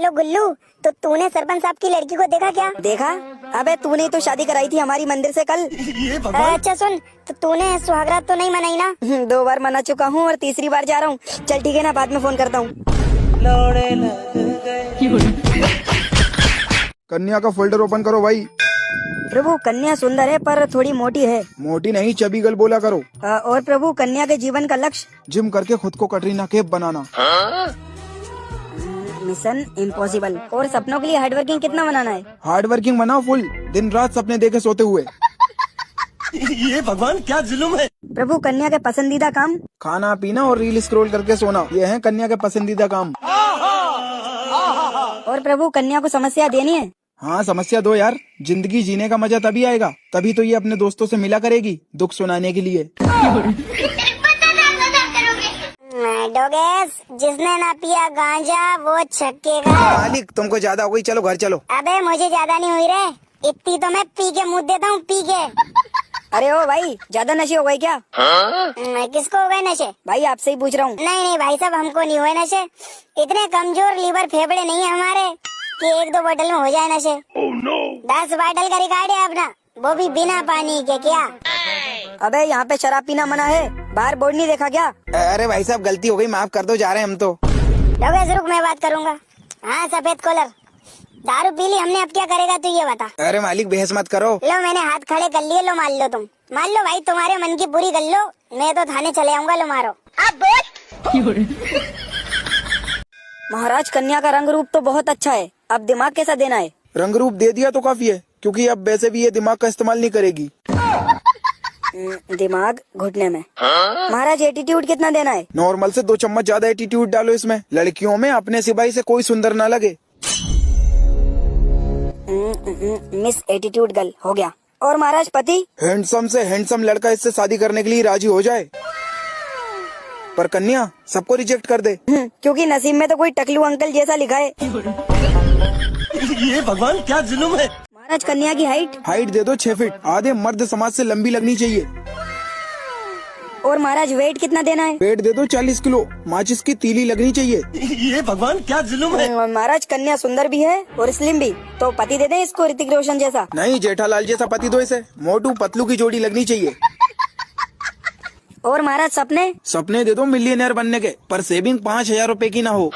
Hello गुल्लू, तो तूने सरपंच साहब की लड़की को देखा क्या? देखा? अबे तूने तो शादी कराई थी हमारी मंदिर से कल। अच्छा सुन, तो तूने सुहागरात तो नहीं मनाई ना? 2 बार मना चुका हूँ और तीसरी बार जा रहा हूँ। चल ठीक है ना, बाद में फोन करता हूँ। कन्या का फोल्डर ओपन करो भाई। प्रभु कन्या सुंदर है पर थोड़ी मोटी है। मोटी नहीं, चबी गल बोला करो। और प्रभु कन्या के जीवन का लक्ष्य? जिम करके खुद को कटरीना कैफ बनाना। Mission impossible. और सपनों के लिए हार्ड वर्किंग कितना बनाना है? हार्ड वर्किंग बनाओ फुल, दिन रात सपने देखे सोते हुए। ये भगवान क्या जुल्म है। प्रभु कन्या के पसंदीदा काम? खाना पीना और रील स्क्रॉल करके सोना, ये है कन्या के पसंदीदा काम। और प्रभु कन्या को समस्या देनी है? हाँ समस्या दो यार, जिंदगी जीने का मजा तभी आएगा, तभी तो ये अपने दोस्तों से मिला करेगी दुख सुनाने के लिए। डोगेस, जिसने ना पिया गांजा वो छक्केगा। मालिक तुमको ज्यादा हो गई, चलो घर चलो। अबे मुझे ज्यादा नहीं हुई रे, इतनी तो मैं पी के मुँह देता हूँ, पी के। अरे ओ भाई, ज्यादा नशे हो गए क्या? किसको हो गए नशे? भाई आपसे ही पूछ रहा हूँ। नहीं नहीं भाई साहब, हमको नहीं हुए नशे। इतने कमजोर लीवर फेफड़े नहीं है हमारे कि 1-2 बोतल में हो जाए नशे। 10 बोतल का रिकॉर्ड है अपना, वो भी बिना पानी के। क्या? अबे यहाँ पे शराब पीना मना है, बाहर बोर्ड नहीं देखा क्या? अरे भाई साहब गलती हो गई, माफ कर दो, जा रहे हैं हम तो। रुक मैं बात करूँगा। हाँ सफेद कॉलर, दारू पी ली हमने, अब क्या करेगा तू ये बता। अरे मालिक बहस मत करो। लो मैंने हाथ खड़े कर लिए, लो मान लो तुम, मान लो भाई, तुम्हारे मन की पूरी कर लो, मैं तो थाने चले आऊंगा, लो मारो। अब बोल। महाराज कन्या का रंग रूप तो बहुत अच्छा है, अब दिमाग कैसा देना है? रंग रूप दे दिया तो काफी है, क्योंकि अब वैसे भी ये दिमाग का इस्तेमाल नहीं करेगी। दिमाग घुटने में। महाराज एटीट्यूड कितना देना है? नॉर्मल से 2 चम्मच ज्यादा एटीट्यूड डालो इसमें, लड़कियों में अपने सिपाही से कोई सुंदर ना लगे। मिस एटीट्यूड गर्ल हो गया। और महाराज पति? हैंडसम से हैंडसम लड़का इससे शादी करने के लिए राजी हो जाए, पर कन्या सबको रिजेक्ट कर दे। क्योंकि नसीब में तो कोई टकलू अंकल जैसा लिखा है। ये भगवान क्या जुल्म है। महाराज कन्या की हाइट दे दो 6 फीट, आधे मर्द समाज से लंबी लगनी चाहिए। और महाराज वेट कितना देना है? वेट दे दो 40 किलो, माचिस की तीली लगनी चाहिए। ये भगवान क्या जुल्म है। महाराज कन्या सुंदर भी है और स्लिम भी, तो पति दे दें इसको ऋतिक रोशन जैसा? नहीं, जेठालाल जैसा पति दो इसे, मोटू पतलू की जोड़ी लगनी चाहिए। और महाराज सपने दे दो मिलियनर बनने के, पर सेविंग 5000 रूपए की ना हो।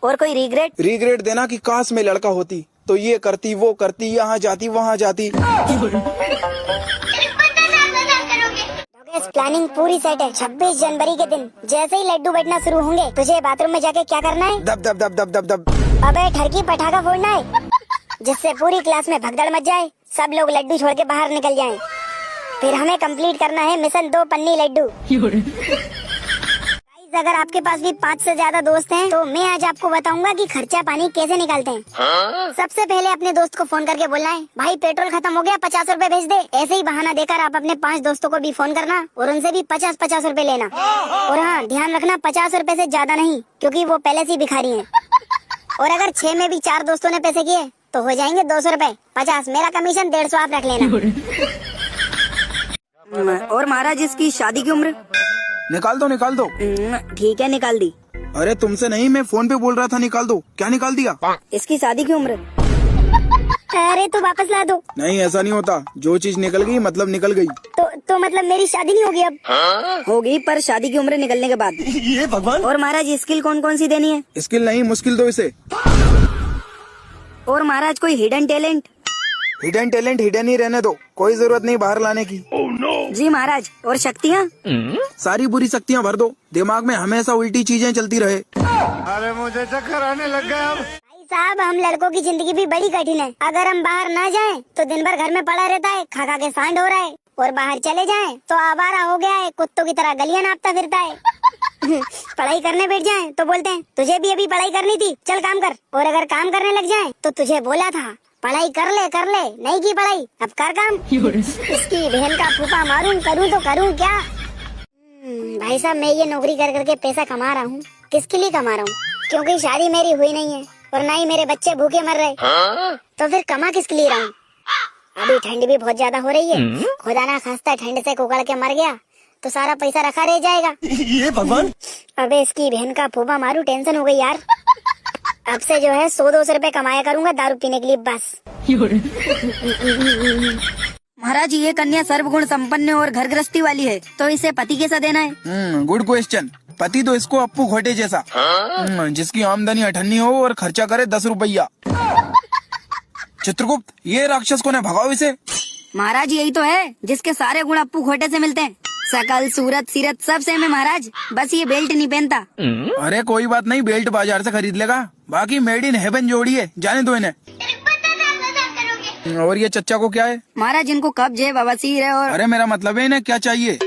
और कोई रिग्रेट देना कि काश में लड़का होती तो ये करती वो करती, यहाँ जाती वहाँ जाती। प्लानिंग पूरी सेट है। 26 जनवरी के दिन जैसे ही लड्डू बटना शुरू होंगे, तुझे बाथरूम में जाके क्या करना है? दब दब दब दब दब दब। अबे ठरकी पटाखा फोड़ना है, जिससे पूरी क्लास में भगदड़ मच जाए, सब लोग लड्डू छोड़ के बाहर निकल जाएं। फिर हमें कंप्लीट करना है मिशन 2 पन्नी लड्डू। अगर आपके पास भी 5 से ज्यादा दोस्त हैं, तो मैं आज आपको बताऊंगा कि खर्चा पानी कैसे निकालते हैं। सबसे पहले अपने दोस्त को फोन करके बोलना है, भाई पेट्रोल खत्म हो गया, 50 रुपए भेज दे। ऐसे ही बहाना देकर आप अपने 5 दोस्तों को भी फोन करना और उनसे भी 50-50 रुपए लेना। और हाँ ध्यान रखना, 50 रुपए से ज्यादा नहीं, क्योंकि वो पहले से ही भिखारी हैं। और अगर 6 में भी 4 दोस्तों ने पैसे किए तो हो जाएंगे 200 रुपए। 50 मेरा कमीशन, 150 आप रख लेना। और महाराज इसकी शादी की उम्र? निकाल दो। ठीक है, निकाल दी। अरे तुमसे नहीं, मैं फोन पे बोल रहा था, निकाल दो। क्या निकाल दिया? इसकी शादी की उम्र? अरे तो वापस ला दो। नहीं ऐसा नहीं होता, जो चीज निकल गई मतलब निकल गई। तो मतलब मेरी शादी नहीं होगी अब? होगी, पर शादी की उम्र निकलने के बाद। ये भगवान। और महाराज स्किल कौन कौन सी देनी है? स्किल नहीं, मुश्किल दो इसे। और महाराज कोई हिडन टैलेंट? हिडन ही रहने दो, कोई जरूरत नहीं बाहर लाने की। जी महाराज। और शक्तियाँ? सारी बुरी शक्तियाँ भर दो, दिमाग में हमेशा उल्टी चीजें चलती रहे। अरे मुझे चक्कर आने लग गया अब। भाई साहब, हम लड़कों की जिंदगी भी बड़ी कठिन है। अगर हम बाहर ना जाएं, तो दिन भर घर में पड़ा रहता है, खा खा के सांड हो रहा है। और बाहर चले जाएं, तो आवारा हो गया है, कुत्तों की तरह गलियां नापता फिरता है। पढ़ाई करने बैठ जाएं, तो बोलते हैं तुझे भी अभी पढ़ाई करनी थी, चल काम कर। और अगर काम करने लग जाएं, तो तुझे बोला था पढ़ाई कर ले, नहीं की पढ़ाई, अब कर काम। इसकी बहन का फूफा मारूं, करूं तो करूं क्या? भाई साहब, मैं ये नौकरी कर करके पैसा कमा रहा हूँ, किसके लिए कमा रहा हूँ? क्योंकि शादी मेरी हुई नहीं है और ना ही मेरे बच्चे भूखे मर रहे, तो फिर कमा किसके लिए रहा हूँ? अभी ठंड भी बहुत ज्यादा हो रही है, खुदा ना खास्ता ठंड से कुकड़ के मर गया तो सारा पैसा रखा रह जाएगा। ये भगवान। अबे इसकी बहन का फूफा मारू, टेंशन हो गई यार। अब से जो है 100-200 रुपए कमाया करूंगा दारू पीने के लिए बस। महाराज ये कन्या सर्वगुण संपन्न और घर गृहस्थी वाली है, तो इसे पति कैसा देना है? Good question. पति तो इसको अप्पू घोटे जैसा, जिसकी आमदनी 98 हो और खर्चा करे 10 रुपया। चित्रगुप्त, ये राक्षस को ने भगाओ इसे। महाराज यही तो है जिसके सारे गुण अप्पू खोटे से मिलते हैं। सकल सूरत सीरत सब सेम है महाराज, बस ये बेल्ट नहीं पहनता। अरे कोई बात नहीं, बेल्ट बाजार से खरीद लेगा। बाकी मेड इन हेवन जोड़ी है, जाने दो इन्हें। और ये चच्चा को क्या है? महाराज इनको कब्ज है, बवासीर है और अरे मेरा मतलब है इन्हें क्या चाहिए?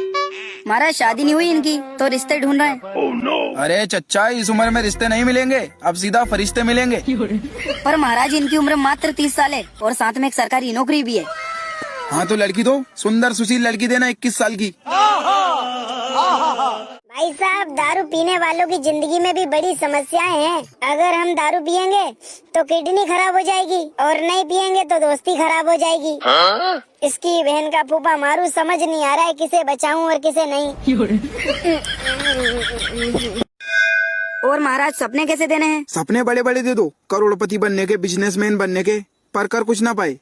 महाराज शादी नहीं हुई इनकी तो रिश्ते ढूंढ रहे हैं। अरे चच्चा, इस उम्र में रिश्ते नहीं मिलेंगे, अब सीधा फरिश्ते मिलेंगे। पर महाराज इनकी उम्र मात्र 30 साल है और साथ में एक सरकारी नौकरी भी है। हाँ तो लड़की दो, सुंदर सुशील लड़की देना 21 साल की। भाई साहब, दारू पीने वालों की जिंदगी में भी बड़ी समस्याएं हैं। अगर हम दारू पियेंगे तो किडनी खराब हो जाएगी और नहीं पियेंगे तो दोस्ती खराब हो जाएगी। इसकी बहन का फूफा मारू, समझ नहीं आ रहा है किसे बचाऊं और किसे नहीं। और महाराज सपने कैसे देने हैं? सपने बड़े बड़े दे दो, करोड़पति बनने के, बिजनेसमैन बनने के, पर कर कुछ ना पाए।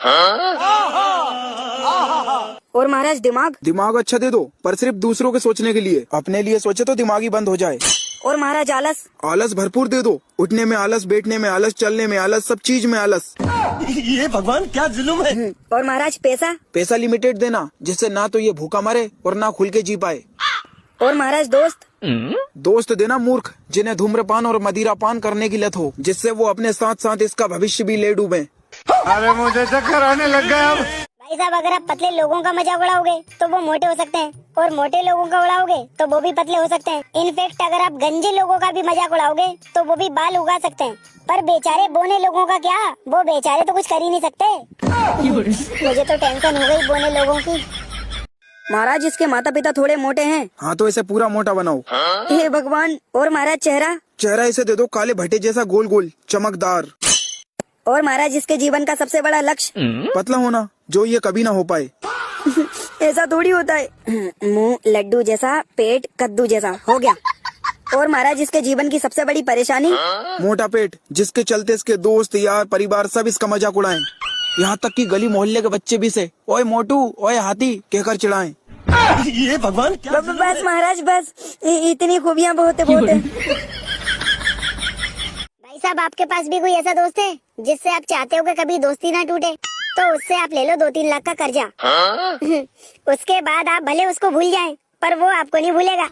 और महाराज दिमाग? दिमाग अच्छा दे दो, पर सिर्फ दूसरों के सोचने के लिए, अपने लिए सोचे तो दिमाग ही बंद हो जाए। और महाराज आलस? आलस भरपूर दे दो, उठने में आलस, बैठने में आलस, चलने में आलस, सब चीज में आलस। ये भगवान क्या जुल्म है। और महाराज पैसा? पैसा लिमिटेड देना, जिससे ना तो ये भूखा मरे और ना खुल के जी पाए। और महाराज दोस्त? दोस्त देना मूर्ख, जिन्हें धूम्रपान और मदिरा पान करने की लत हो, जिससे वो अपने साथ साथ इसका भविष्य भी ले डूबे। अरे मुझे चक्कर आने लग गया अब। भाई साहब, अगर आप पतले लोगों का मजाक उड़ाओगे तो वो मोटे हो सकते हैं, और मोटे लोगों का उड़ाओगे तो वो भी पतले हो सकते हैं। इनफैक्ट अगर आप गंजे लोगों का भी मजाक उड़ाओगे तो वो भी बाल उगा सकते हैं। पर बेचारे बोने लोगों का क्या, वो बेचारे तो कुछ कर ही नहीं सकते। मुझे तो टेंशन हो गई बोने लोगों की। महाराज इसके माता पिता थोड़े मोटे हैं। हाँ तो इसे पूरा मोटा बनाओ। हे भगवान। और महाराज चेहरा? चेहरा इसे दे दो काले भट्टे जैसा, गोल गोल चमकदार। और महाराज इसके जीवन का सबसे बड़ा लक्ष्य? पतला होना, जो ये कभी ना हो पाए। ऐसा थोड़ी होता है। मुंह लड्डू जैसा, पेट कद्दू जैसा हो गया। और महाराज इसके जीवन की सबसे बड़ी परेशानी? मोटा पेट, जिसके चलते इसके दोस्त यार परिवार सब इसका मजाक उड़ाएं। यहाँ तक कि गली मोहल्ले के बच्चे भी से ओए मोटू, ओए हाथी कहकर चिढ़ाएं। ये भगवान क्या जुल्म है। बस महाराज बस, इतनी खूबियाँ बहुत है बहुत है। भाई साहब, आपके पास भी कोई ऐसा दोस्त है जिससे आप चाहते हो कि कभी दोस्ती ना टूटे, तो उससे आप ले लो 2-3 लाख का कर्जा। उसके बाद आप भले उसको भूल जाएं, पर वो आपको नहीं भूलेगा।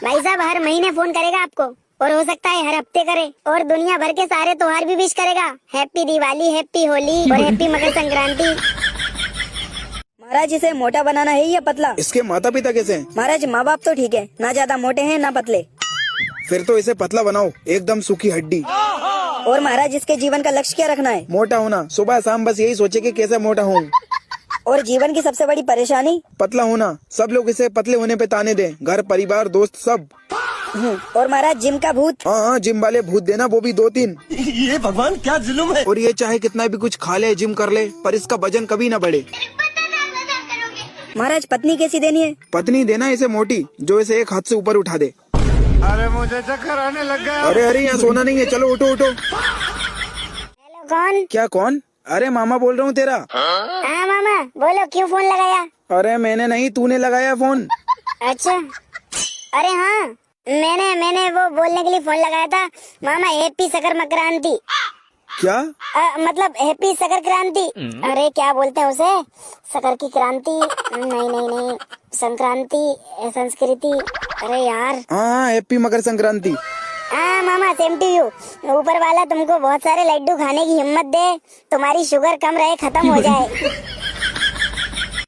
भाई साहब, हर महीने फोन करेगा आपको, और हो सकता है हर हफ्ते करे, और दुनिया भर के सारे त्योहार भी विश करेगा। हैप्पी दिवाली, हैप्पी होली और हैप्पी मकर संक्रांति। महाराज इसे मोटा बनाना है या पतला? इसके माता पिता कैसे हैं? महाराज माँ बाप तो ठीक है, ना ज्यादा मोटे हैं ना पतले। फिर तो इसे पतला बनाओ, एकदम सूखी हड्डी। और महाराज इसके जीवन का लक्ष्य क्या रखना है? मोटा होना, सुबह शाम बस यही सोचे कि कैसे मोटा हूँ। और जीवन की सबसे बड़ी परेशानी? पतला होना, सब लोग इसे पतले होने पे ताने दें, घर परिवार दोस्त सब। और महाराज जिम का भूत? हाँ, जिम वाले भूत देना, वो भी 2-3। ये भगवान क्या जुल्म है। और ये चाहे कितना भी कुछ खा ले, जिम कर ले, पर इसका वजन कभी ना बढ़े। महाराज पत्नी कैसी देनी है? पत्नी देना इसे मोटी, जो इसे एक हाथ से ऊपर उठा दे। अरे मुझे चक्कर आने लग गया। अरे अरे, यहाँ सोना नहीं है, चलो उठो उठो। हेलो, कौन? क्या कौन? अरे मामा बोल रहा हूँ तेरा। हाँ मामा, बोलो, क्यों फोन लगाया? अरे मैंने नहीं, तूने लगाया फोन। अच्छा, अरे हाँ, मैंने वो बोलने के लिए फोन लगाया था मामा, हैप्पी सकर मकरांति। क्या? मतलब हैप्पी सकर क्रांति। अरे क्या बोलते हैं उसे, सकर की क्रांति? नहीं, संक्रांति, संस्कृति। अरे यार, हाँ, हैप्पी मकर संक्रांति। हाँ मामा, सेम टू यू। ऊपर वाला तुमको बहुत सारे लड्डू खाने की हिम्मत दे, तुम्हारी शुगर कम रहे, खत्म हो जाए।